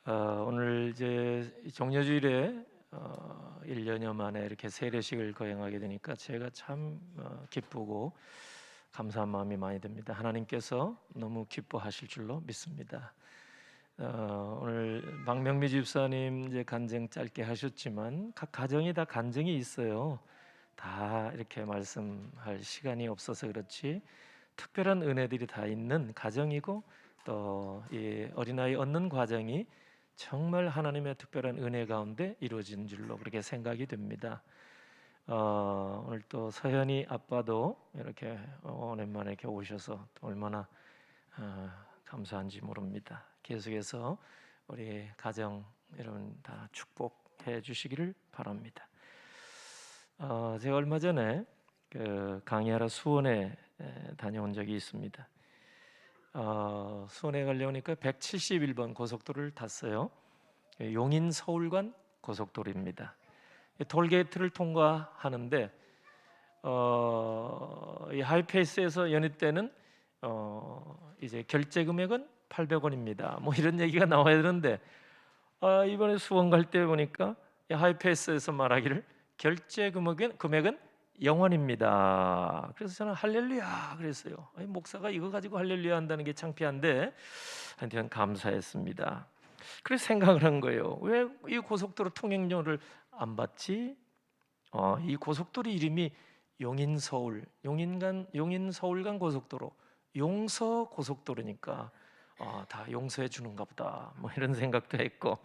오늘 이제 종려주일에 1년여 만에 이렇게 세례식을 거행하게 되니까 제가 참 기쁘고 감사한 마음이 많이 듭니다. 하나님께서 너무 기뻐하실 줄로 믿습니다. 오늘 박명미 집사님 이제 간증 짧게 하셨지만 각 가정이 다 간증이 있어요. 다 이렇게 말씀할 시간이 없어서 그렇지 특별한 은혜들이 다 있는 가정이고 또 이 어린아이 얻는 과정이 정말 하나님의 특별한 은혜 가운데 이루어진 줄로 그렇게 생각이 됩니다. 오늘 또 서현이 아빠도 이렇게 오랜만에 이렇게 오셔서 또 얼마나 감사한지 모릅니다. 계속해서 우리 가정 여러분 다 축복해 주시기를 바랍니다. 제가 얼마 전에 그 강의하러 수원에 다녀온 적이 있습니다. 수원에 가려니까 171번 고속도로를 탔어요. 용인 서울간 고속도로입니다. 톨게이트를 통과하는데 이 하이패스에서 연입되는 이제 결제 금액은 800원입니다. 뭐 이런 얘기가 나와야 되는데 이번에 수원 갈 때 보니까 이 하이패스에서 말하기를 결제 금액은 0원입니다. 그래서 저는 할렐루야 그랬어요. 목사가 이거 가지고 할렐루야 한다는 게 창피한데 하여튼 감사했습니다. 그래서 생각을 한 거예요. 왜 이 고속도로 통행료를 안 받지? 이 고속도로 이름이 용인 서울간 고속도로, 용서 고속도로니까 다 용서해 주는가 보다. 뭐 이런 생각도 했고,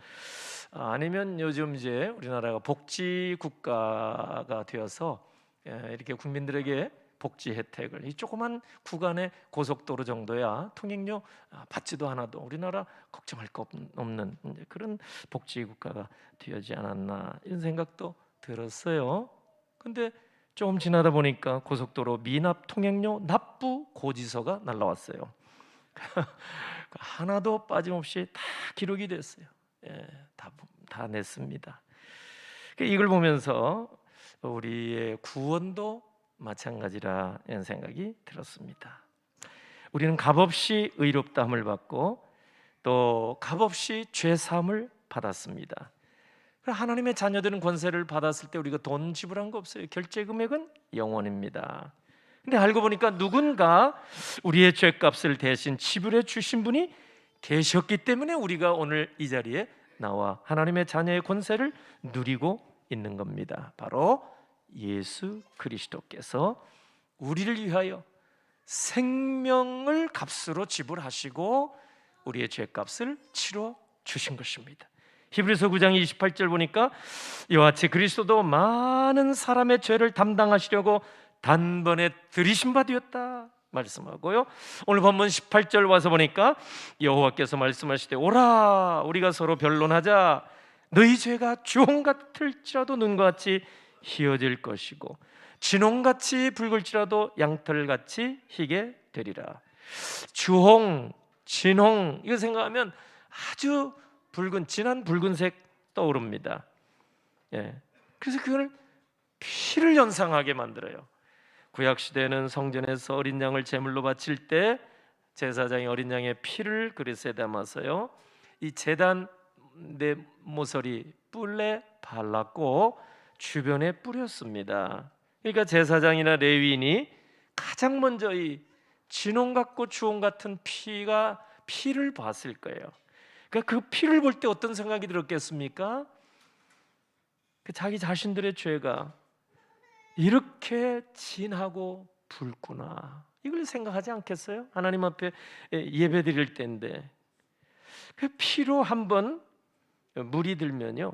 아니면 요즘 이제 우리나라가 복지 국가가 되어서 이렇게 국민들에게 복지 혜택을 이 조그만 구간의 고속도로 정도야 통행료 받지도 않아도 우리나라 걱정할 거 없는 그런 복지 국가가 되지 않았나 이런 생각도 들었어요. 근데 조금 지나다 보니까 고속도로 미납 통행료 납부 고지서가 날라왔어요. 하나도 빠짐없이 다 기록이 됐어요. 다 냈습니다. 이걸 보면서 우리의 구원도 마찬가지라는 생각이 들었습니다. 우리는 값없이 의롭다함을 받고 또 값없이 죄사함을 받았습니다. 하나님의 자녀들은 권세를 받았을 때 우리가 돈 지불한 거 없어요. 결제 금액은 0원입니다. 근데 알고 보니까 누군가 우리의 죄값을 대신 지불해 주신 분이 계셨기 때문에 우리가 오늘 이 자리에 나와 하나님의 자녀의 권세를 누리고 있는 겁니다. 바로 예수 그리스도께서 우리를 위하여 생명을 값으로 지불하시고 우리의 죄값을 치러 주신 것입니다. 히브리서 9장 28절 보니까 이와 같이 그리스도도 많은 사람의 죄를 담당하시려고 단번에 들이신 바 되었다 말씀하고요. 오늘 본문 18절 와서 보니까 여호와께서 말씀하시되 오라 우리가 서로 변론하자. 너희 죄가 주홍 같을지라도 눈과 같이 희어질 것이고 진홍같이 붉을지라도 양털같이 희게 되리라. 주홍, 진홍 이거 생각하면 아주 진한 붉은색 떠오릅니다. 그래서 그걸 피를 연상하게 만들어요. 구약 시대는 성전에서 어린 양을 제물로 바칠 때 제사장이 어린 양의 피를 그릇에 담아서요 이 제단 내 모서리 뿔에 발랐고 주변에 뿌렸습니다. 그러니까 제사장이나 레위인이 가장 먼저 이 진홍 같고 주홍 같은 피를 봤을 거예요. 그러니까 그 피를 볼 때 어떤 생각이 들었겠습니까? 자기 자신들의 죄가 이렇게 진하고 붉구나 이걸 생각하지 않겠어요? 하나님 앞에 예배 드릴 때인데 그 피로 한번 물이 들면요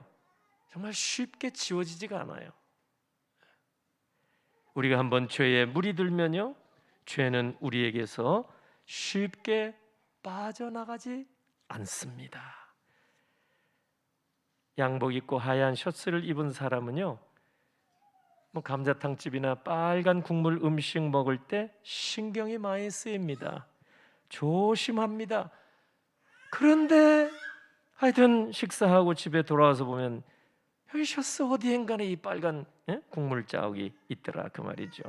정말 쉽게 지워지지가 않아요. 우리가 한번 죄에 물이 들면요 죄는 우리에게서 쉽게 빠져나가지 않습니다. 양복 입고 하얀 셔츠를 입은 사람은요 감자탕집이나 빨간 국물 음식 먹을 때 신경이 많이 쓰입니다. 조심합니다. 그런데 하여튼 식사하고 집에 돌아와서 보면 여기 셔츠 어디엔가에 이 빨간 국물 자국이 있더라 그 말이죠.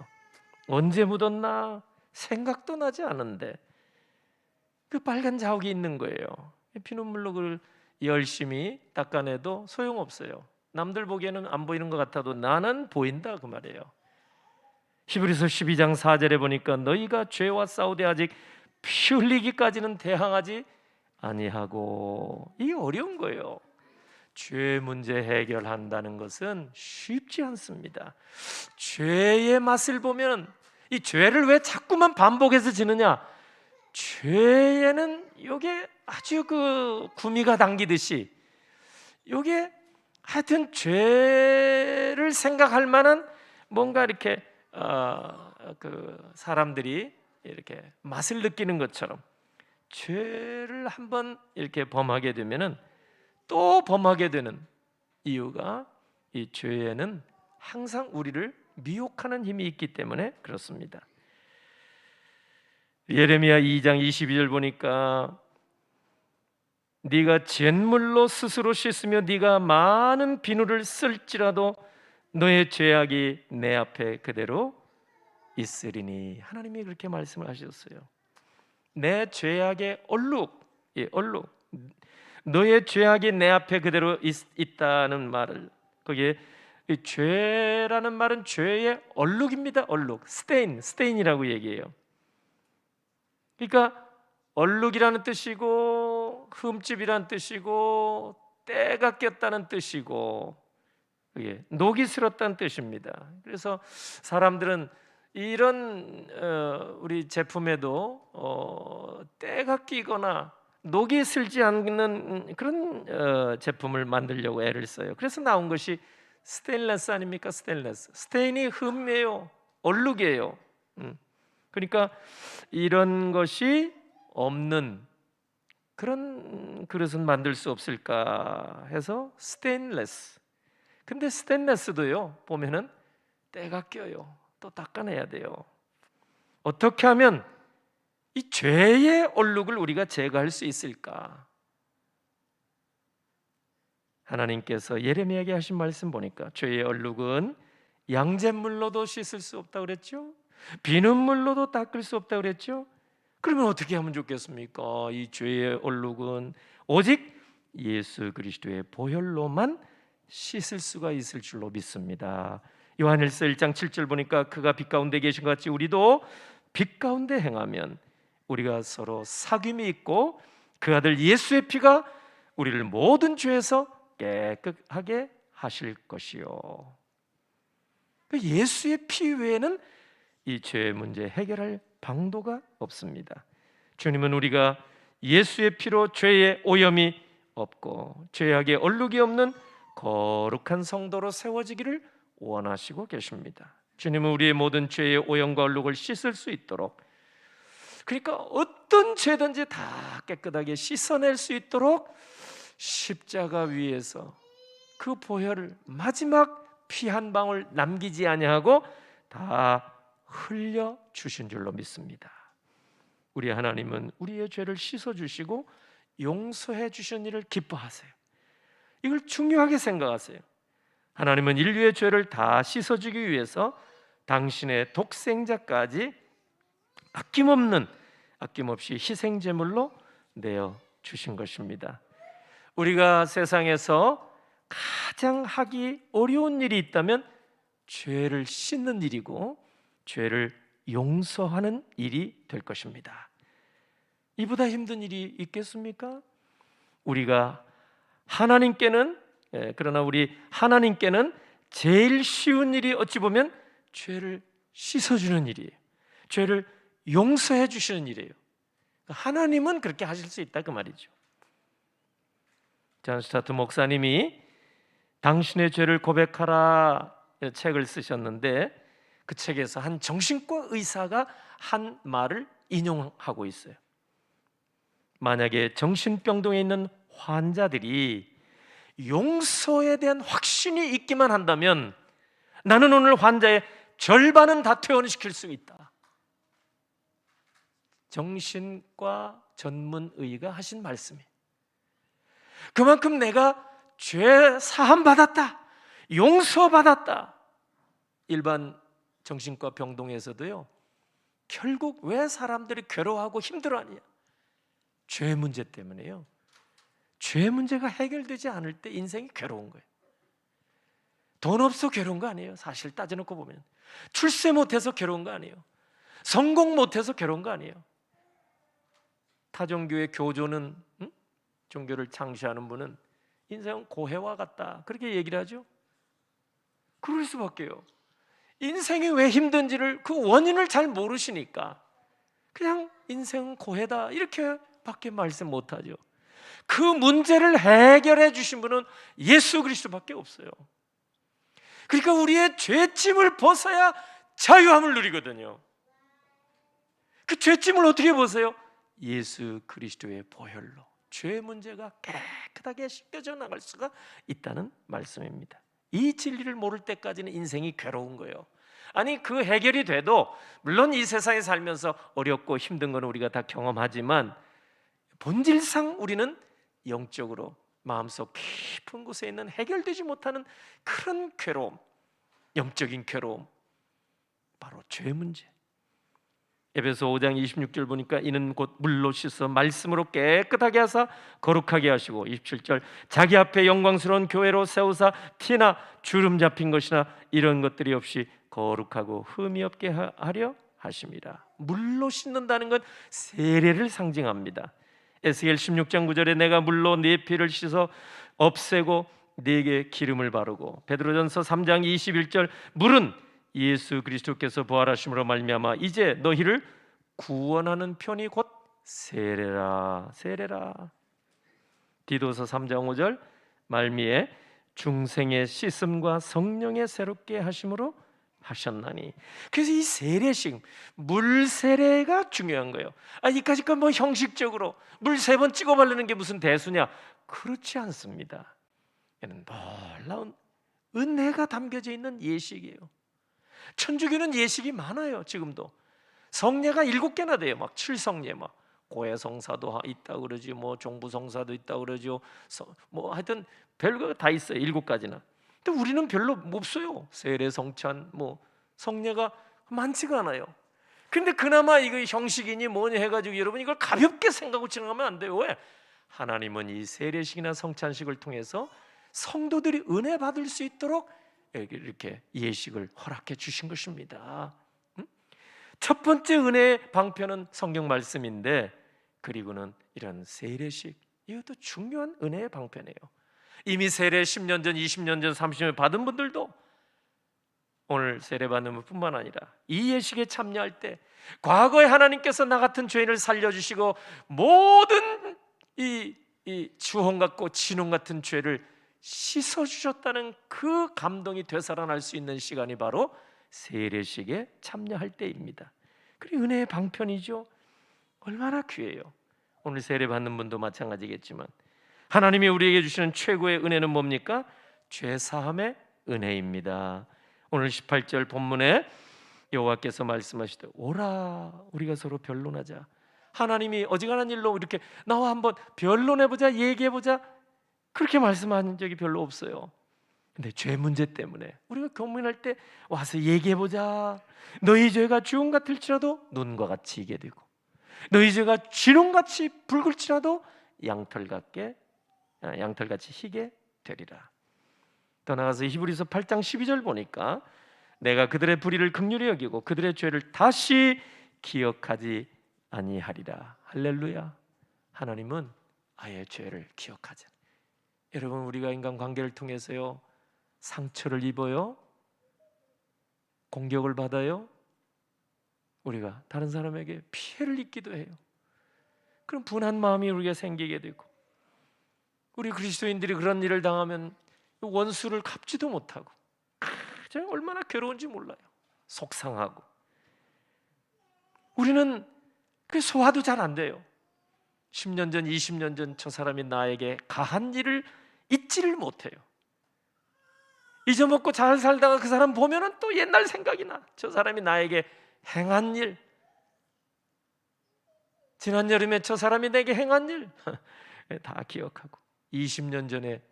언제 묻었나 생각도 나지 않은데 그 빨간 자국이 있는 거예요. 피눈물로 그걸 열심히 닦아내도 소용없어요. 남들 보기에는 안 보이는 것 같아도 나는 보인다 그 말이에요. 히브리서 12장 4절에 보니까 너희가 죄와 싸우되 아직 피 흘리기까지는 대항하지 아니하고, 이게 어려운 거예요. 죄 문제 해결한다는 것은 쉽지 않습니다. 죄의 맛을 보면 이 죄를 왜 자꾸만 반복해서 지느냐? 죄에는 요게 아주 구미가 당기듯이 요게 하여튼 죄를 생각할 만한 뭔가 이렇게 사람들이 이렇게 맛을 느끼는 것처럼 죄를 한번 이렇게 범하게 되면은 또 범하게 되는 이유가 이 죄에는 항상 우리를 미혹하는 힘이 있기 때문에 그렇습니다. 예레미야 2장 22절 보니까 네가 잿물로 스스로 씻으며 네가 많은 비누를 쓸지라도 너의 죄악이 내 앞에 그대로 있으리니, 하나님이 그렇게 말씀을 하셨어요. 내 죄악의 얼룩, 너의 죄악이 내 앞에 그대로 있다는 말을, 거기에 죄라는 말은 죄의 얼룩입니다. 얼룩, 스테인이라고 얘기해요. 그러니까 얼룩이라는 뜻이고 흠집이라는 뜻이고 때가 꼈다는 뜻이고 녹이 슬었다는 뜻입니다. 그래서 사람들은 이런 우리 제품에도 때가 끼거나 녹이 슬지 않는 그런 제품을 만들려고 애를 써요. 그래서 나온 것이 스테인레스 아닙니까? 스테인이 흠이에요, 얼룩이에요. 그러니까 이런 것이 없는 그런 그릇은 만들 수 없을까 해서 스테인레스. 근데 스테인레스도요 보면은 때가 껴요. 또 닦아내야 돼요. 어떻게 하면 이 죄의 얼룩을 우리가 제거할 수 있을까? 하나님께서 예레미야에게 하신 말씀 보니까 죄의 얼룩은 양잿물로도 씻을 수 없다고 그랬죠? 비눗물로도 닦을 수 없다고 그랬죠? 그러면 어떻게 하면 좋겠습니까? 이 죄의 얼룩은 오직 예수 그리스도의 보혈로만 씻을 수가 있을 줄로 믿습니다. 요한일서 1장 7절 보니까 그가 빛 가운데 계신 것 같이 우리도 빛 가운데 행하면 우리가 서로 사귐이 있고 그 아들 예수의 피가 우리를 모든 죄에서 깨끗하게 하실 것이요. 예수의 피 외에는 이 죄의 문제 해결할 방도가 없습니다. 주님은 우리가 예수의 피로 죄의 오염이 없고 죄악의 얼룩이 없는 거룩한 성도로 세워지기를 원하시고 계십니다. 주님은 우리의 모든 죄의 오염과 얼룩을 씻을 수 있도록, 그러니까 어떤 죄든지 다 깨끗하게 씻어낼 수 있도록 십자가 위에서 그 보혈을 마지막 피 한 방울 남기지 아니하고 다 흘려 주신 줄로 믿습니다. 우리 하나님은 우리의 죄를 씻어 주시고 용서해 주신 일을 기뻐하세요. 이걸 중요하게 생각하세요. 하나님은 인류의 죄를 다 씻어 주기 위해서 당신의 독생자까지 아낌없이 희생 제물로 내어 주신 것입니다. 우리가 세상에서 가장 하기 어려운 일이 있다면 죄를 씻는 일이고 죄를 용서하는 일이 될 것입니다. 이보다 힘든 일이 있겠습니까? 우리가 그러나 우리 하나님께는 제일 쉬운 일이 어찌 보면 죄를 씻어주는 일이에요. 죄를 용서해 주시는 일이에요. 하나님은 그렇게 하실 수 있다 그 말이죠. 존 스타트 목사님이 당신의 죄를 고백하라 책을 쓰셨는데 그 책에서 한 정신과 의사가 한 말을 인용하고 있어요. 만약에 정신병동에 있는 환자들이 용서에 대한 확신이 있기만 한다면 나는 오늘 환자의 절반은 다 퇴원시킬 수 있다. 정신과 전문의가 하신 말씀이에요. 그만큼 내가 죄 사함 받았다, 용서받았다. 일반 정신과 병동에서도요, 결국 왜 사람들이 괴로워하고 힘들어하냐? 죄 문제 때문에요. 죄 문제가 해결되지 않을 때 인생이 괴로운 거예요. 돈 없어 괴로운 거 아니에요. 사실 따져놓고 보면 출세 못해서 괴로운 거 아니에요. 성공 못해서 괴로운 거 아니에요. 타종교의 교조는 종교를 창시하는 분은 인생은 고해와 같다 그렇게 얘기를 하죠. 그럴 수밖에요. 인생이 왜 힘든지를 그 원인을 잘 모르시니까 그냥 인생은 고해다 이렇게밖에 말씀 못하죠. 그 문제를 해결해 주신 분은 예수 그리스도밖에 없어요. 그러니까 우리의 죄짐을 벗어야 자유함을 누리거든요. 그 죄짐을 어떻게 벗어요? 예수 그리스도의 보혈로 죄 문제가 깨끗하게 씻겨져 나갈 수가 있다는 말씀입니다. 이 진리를 모를 때까지는 인생이 괴로운 거예요. 아니 그 해결이 돼도 물론 이 세상에 살면서 어렵고 힘든 건 우리가 다 경험하지만 본질상 우리는 영적으로 마음속 깊은 곳에 있는 해결되지 못하는 그런 괴로움, 영적인 괴로움, 바로 죄 문제. 에베소 5장 26절 보니까 이는 곧 물로 씻어 말씀으로 깨끗하게 하사 거룩하게 하시고 27절 자기 앞에 영광스러운 교회로 세우사 티나 주름 잡힌 것이나 이런 것들이 없이 거룩하고 흠이 없게 하려 하심이라. 물로 씻는다는 건 세례를 상징합니다. 에스겔 16장 9절에 내가 물로 네 피를 씻어 없애고 네게 기름을 바르고 베드로전서 3장 21절 물은 예수 그리스도께서 부활하심으로 말미암아 이제 너희를 구원하는 편이 곧 세례라. 디도서 3장 5절 말미에 중생의 씻음과 성령의 새롭게 하심으로 하셨나니. 그래서 이 세례식 물 세례가 중요한 거예요. 이까짓 건 뭐 형식적으로 물 3번 찍어 바르는 게 무슨 대수냐? 그렇지 않습니다. 이는 놀라운 은혜가 담겨져 있는 예식이에요. 천주교는 예식이 많아요. 지금도 성례가 7개나 돼요. 막 7성례, 막 고해성사도 있다 그러지, 뭐 종부성사도 있다 그러죠. 뭐 하여튼 별거 다 있어요. 7가지나. 근데 우리는 별로 없어요. 세례, 성찬, 뭐 성례가 많지가 않아요. 근데 그나마 이거 형식이니 뭐니 해가지고 여러분 이걸 가볍게 생각하고 지나가면 안 돼요. 왜? 하나님은 이 세례식이나 성찬식을 통해서 성도들이 은혜 받을 수 있도록 이렇게 예식을 허락해 주신 것입니다. 첫 번째 은혜의 방편은 성경 말씀인데, 그리고는 이런 세례식, 이것도 중요한 은혜의 방편이에요. 이미 세례 10년 전, 20년 전, 30년 받은 분들도 오늘 세례 받는 뿐만 아니라 이 예식에 참여할 때 과거에 하나님께서 나 같은 죄인을 살려주시고 모든 이 주홍 같고 진홍 같은 죄를 씻어주셨다는 그 감동이 되살아날 수 있는 시간이 바로 세례식에 참여할 때입니다. 그리고 은혜의 방편이죠. 얼마나 귀해요. 오늘 세례 받는 분도 마찬가지겠지만 하나님이 우리에게 주시는 최고의 은혜는 뭡니까? 죄사함의 은혜입니다. 오늘 18절 본문에 여호와께서 말씀하시되 오라 우리가 서로 변론하자. 하나님이 어지간한 일로 이렇게 나와 한번 변론해보자, 얘기해보자, 그렇게 말씀한 적이 별로 없어요. 근데 죄 문제 때문에 우리가 고민할 때 와서 얘기해보자. 너희 죄가 주홍 같을지라도 눈과 같이 희게 되고 너희 죄가 진홍같이 붉을지라도 양털같이 희게 되리라. 더 나아가서 히브리서 8장 12절 보니까 내가 그들의 불의를 긍휼히 여기고 그들의 죄를 다시 기억하지 아니하리라. 할렐루야. 하나님은 아예 죄를 기억하지 않아요. 여러분, 우리가 인간관계를 통해서요 상처를 입어요, 공격을 받아요, 우리가 다른 사람에게 피해를 입기도 해요. 그럼 분한 마음이 우리가 생기게 되고, 우리 그리스도인들이 그런 일을 당하면 원수를 갚지도 못하고 얼마나 괴로운지 몰라요. 속상하고. 우리는 그 소화도 잘 안 돼요. 10년 전, 20년 전 저 사람이 나에게 가한 일을 잊지를 못해요. 잊어먹고 잘 살다가 그 사람 보면은 또 옛날 생각이 나. 저 사람이 나에게 행한 일, 지난 여름에 저 사람이 내게 행한 일 다 기억하고 20년 전에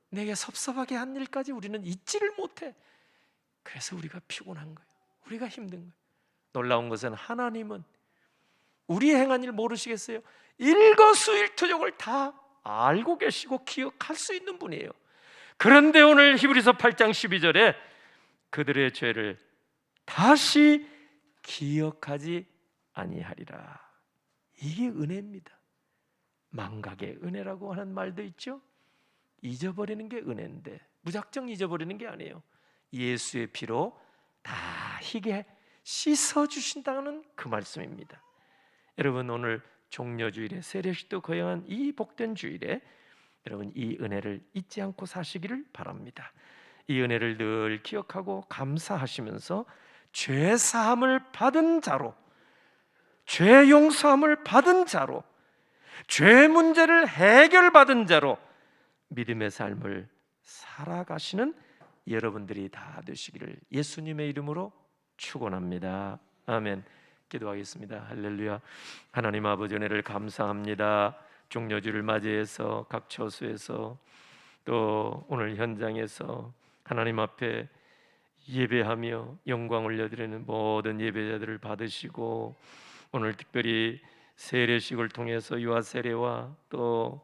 내게 섭섭하게 한 일까지 우리는 잊지를 못해. 그래서 우리가 피곤한 거예요. 우리가 힘든 거예요. 놀라운 것은 하나님은 우리 행한 일 모르시겠어요? 일거수일투족을 다 알고 계시고 기억할 수 있는 분이에요. 그런데 오늘 히브리서 8장 12절에 그들의 죄를 다시 기억하지 아니하리라. 이게 은혜입니다. 망각의 은혜라고 하는 말도 있죠. 잊어버리는 게 은혜인데 무작정 잊어버리는 게 아니에요. 예수의 피로 다 희게 씻어주신다는 그 말씀입니다. 여러분, 오늘 종려주일에 세례식도 거행한 이 복된 주일에 여러분 이 은혜를 잊지 않고 사시기를 바랍니다. 이 은혜를 늘 기억하고 감사하시면서 죄 사함을 받은 자로, 죄 용서함을 받은 자로, 죄 문제를 해결받은 자로 믿음의 삶을 살아가시는 여러분들이 다 되시기를 예수님의 이름으로 축원합니다. 아멘. 기도하겠습니다. 할렐루야. 하나님 아버지, 은혜를 감사합니다. 종려주를 맞이해서 각 처소에서 또 오늘 현장에서 하나님 앞에 예배하며 영광 올려드리는 모든 예배자들을 받으시고, 오늘 특별히 세례식을 통해서 유아 세례와 또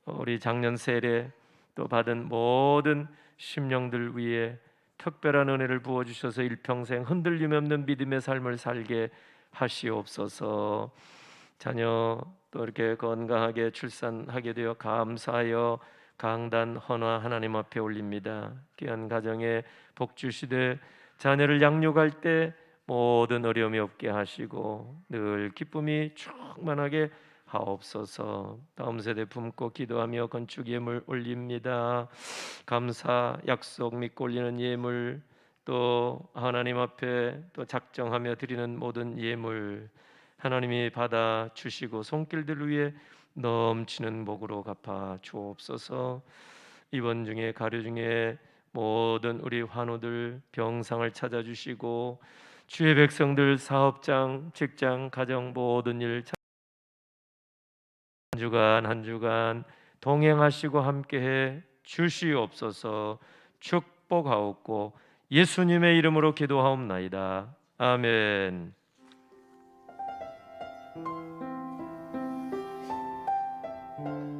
우리 작년 세례 또 받은 모든 심령들 위에 특별한 은혜를 부어주셔서 일평생 흔들림 없는 믿음의 삶을 살게 하시옵소서. 자녀 또 이렇게 건강하게 출산하게 되어 감사하여 강단 헌화 하나님 앞에 올립니다. 귀한 가정에 복 주시되 자녀를 양육할 때 모든 어려움이 없게 하시고 늘 기쁨이 충만하게 하옵소서. 다음 세대 품고 기도하며 건축 예물 올립니다. 감사 약속 믿고 올리는 예물, 또 하나님 앞에 또 작정하며 드리는 모든 예물 하나님이 받아 주시고 손길들 위에 넘치는 복으로 갚아 주옵소서. 이번 중에 가려 중에 모든 우리 환우들 병상을 찾아주시고 주의 백성들 사업장, 직장, 가정 모든 일 한 주간 동행하시고 함께해 주시옵소서. 축복하옵고 예수님의 이름으로 기도하옵나이다. 아멘.